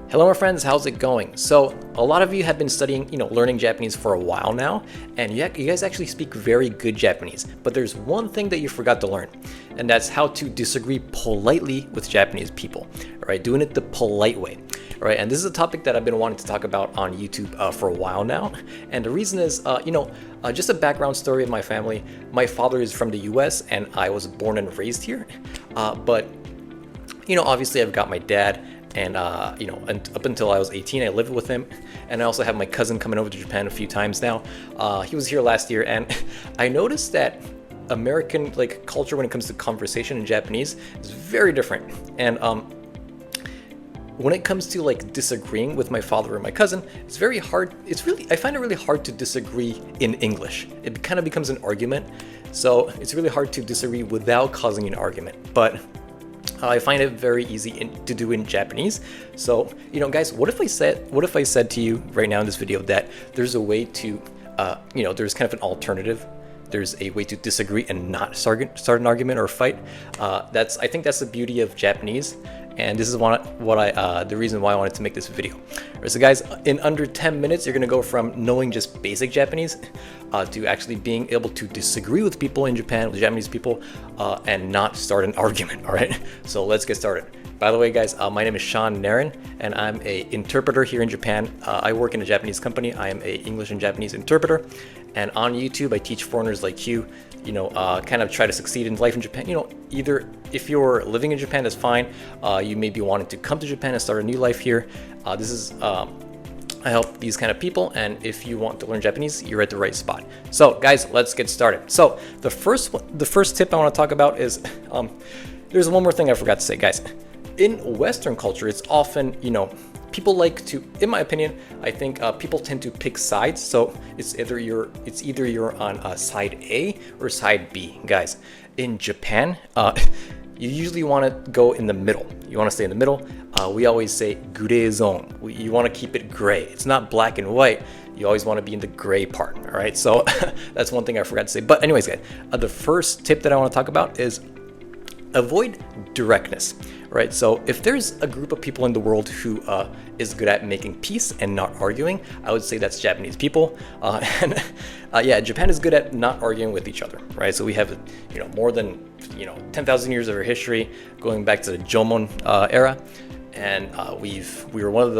Hello my friends, how's it going? So a lot of you have been studying, learning Japanese for a while now, and you guys actually speak very good Japanese, but there's one thing that you forgot to learn, and that's how to disagree politely with Japanese people, all right? Doing it the polite way, all right? And this is a topic that I've been wanting to talk about on YouTube for a while now, and the reason is, just a background story of my family. My father is from the US, and I was born and raised here, but obviously I've got my dad, and and up until I was 18, I lived with him, and I also have my cousin coming over to Japan a few times now. He was here last year, and I noticed that American culture when it comes to conversation in Japanese is very different. And when it comes to disagreeing with my father or my cousin, it's very hard. I find it really hard to disagree in English. It kind of becomes an argument, so it's really hard to disagree without causing an argument. But I find it very easy to do in Japanese. So, guys, what if I said to you right now in this video that there's a way to, there's kind of an alternative. There's a way to disagree and not start an argument or a fight. I think that's the beauty of Japanese. And this is the reason why I wanted to make this video. Alright, so guys, in under 10 minutes, you're gonna go from knowing just basic Japanese to actually being able to disagree with people in Japan, with Japanese people, and not start an argument, all right? So let's get started. By the way, guys, my name is Sean Naren, and I'm an interpreter here in Japan. I work in a Japanese company. I am an English and Japanese interpreter. And on YouTube, I teach foreigners like you, kind of try to succeed in life in Japan. Either if you're living in Japan, that's fine. You may be wanting to come to Japan and start a new life here. I help these kind of people, and if you want to learn Japanese, you're at the right spot. So, guys, let's get started. So, the first tip I want to talk about is, there's one more thing I forgot to say, guys. In Western culture, it's often, people like to, in my opinion, I think people tend to pick sides. So it's either you're on side A or side B, guys. In Japan, you usually want to go in the middle. You want to stay in the middle. We always say gray zone. You want to keep it gray. It's not black and white. You always want to be in the gray part. All right. So that's one thing I forgot to say. But anyways, guys, the first tip that I want to talk about is avoid directness. Right, so if there's a group of people in the world who is good at making peace and not arguing, I would say that's Japanese people. Yeah, Japan is good at not arguing with each other, right? So we have, more than 10,000 years of our history, going back to the Jomon era, and we were one of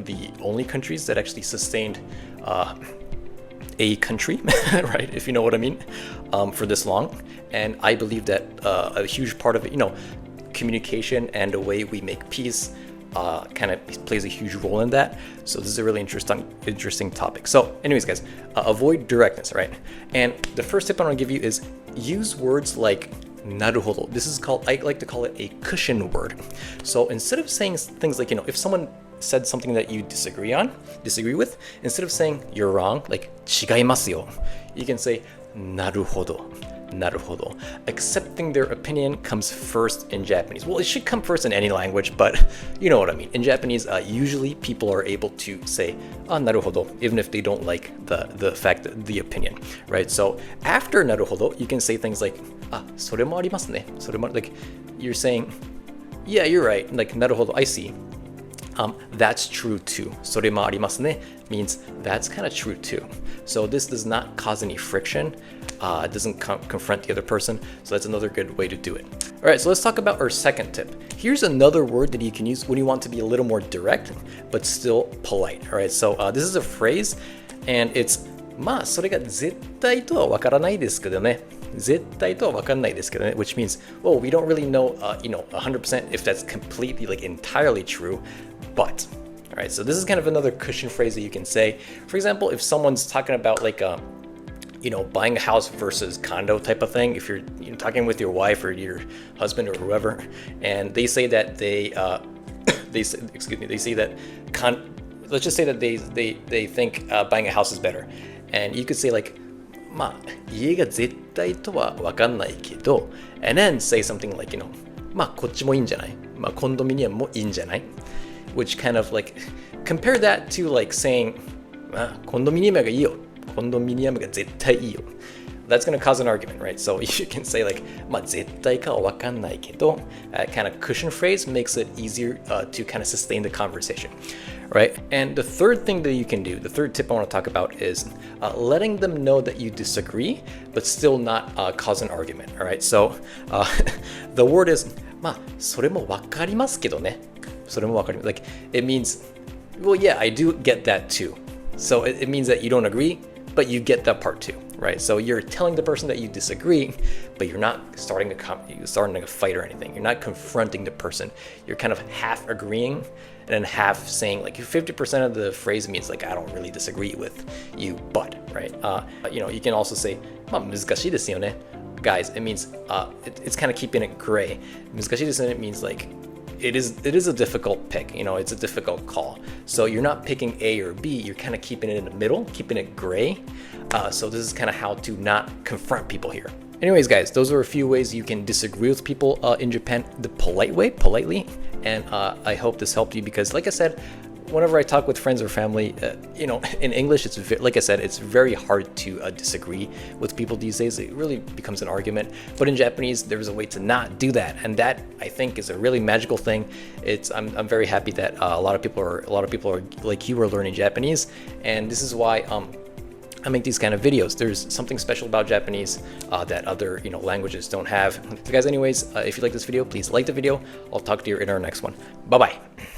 the only countries that actually sustained a country, right? If you know what I mean, for this long. And I believe that a huge part of it, communication and the way we make peace kind of plays a huge role in that. So this is a really interesting topic. So anyways, guys, avoid directness, right? And the first tip I want to give you is use words like naruhodo. This is I like to call it a cushion word. So instead of saying things like, if someone said something that you disagree with, instead of saying you're wrong, like chigaimasu yo, you can say naruhodo. Accepting their opinion comes first in Japanese. Well, it should come first in any language, but you know what I mean. In Japanese, usually people are able to say naruhodo, even if they don't like the opinion, right? So after naruhodo, you can say things like それもありますね. Like you're saying, yeah, you're right. Like naruhodo, I see. That's true too. それもありますね means that's kind of true too. So this does not cause any friction. It doesn't confront the other person. So that's another good way to do it. All right, so let's talk about our second tip. Here's another word that you can use when you want to be a little more direct, but still polite. All right, so this is a phrase, and it's まあそれが絶対とはわからないですけどね。絶対とはわからないですけどね, which means, well, we don't really know, 100% if that's completely, entirely true, but, all right, so this is kind of another cushion phrase that you can say. For example, if someone's talking about buying a house versus condo type of thing, if you're talking with your wife or your husband or whoever, and they say that let's just say that they think buying a house is better, and you could say まあ家が絶対とは分かんないけど and then say something like まあこっちもいいんじゃない、まあコンドミニアムもいいんじゃない which kind of compare that to saying まあコンドミニアムがいいよ、コンドミニアムが絶対いいよ that's going to cause an argument, right? So you can say like, まあ絶対かはわかんないけど, kind of cushion phrase makes it easier to kind of sustain the conversation, right? And the third thing that you can do, the third tip I want to talk about is letting them know that you disagree, but still not cause an argument, all right? So the word is, まあそれもわかりますけどね。それもわかります。Like, it means, well, yeah, I do get that too. So it means that you don't agree, but you get that part too, right? So you're telling the person that you disagree, but you're not starting a fight or anything. You're not confronting the person. You're kind of half agreeing and then half saying, like, 50% of the phrase means like, I don't really disagree with you, but, right? You can also say, まあ難しいですよね. Guys, it means it's kind of keeping it gray. 難しいですよね means like, it is a difficult pick, it's a difficult call. So you're not picking A or B, you're kind of keeping it in the middle, keeping it gray. So this is kind of how to not confront people here. Anyways, guys, those are a few ways you can disagree with people in Japan the polite way, politely. And I hope this helped you because, like I said, whenever I talk with friends or family, in English, like I said, it's very hard to disagree with people these days. It really becomes an argument. But in Japanese, there's a way to not do that, and that I think is a really magical thing. I'm very happy that a lot of people are like you are learning Japanese, and this is why I make these kind of videos. There's something special about Japanese that other languages don't have. So guys, anyways, if you like this video, please like the video. I'll talk to you in our next one. Bye bye.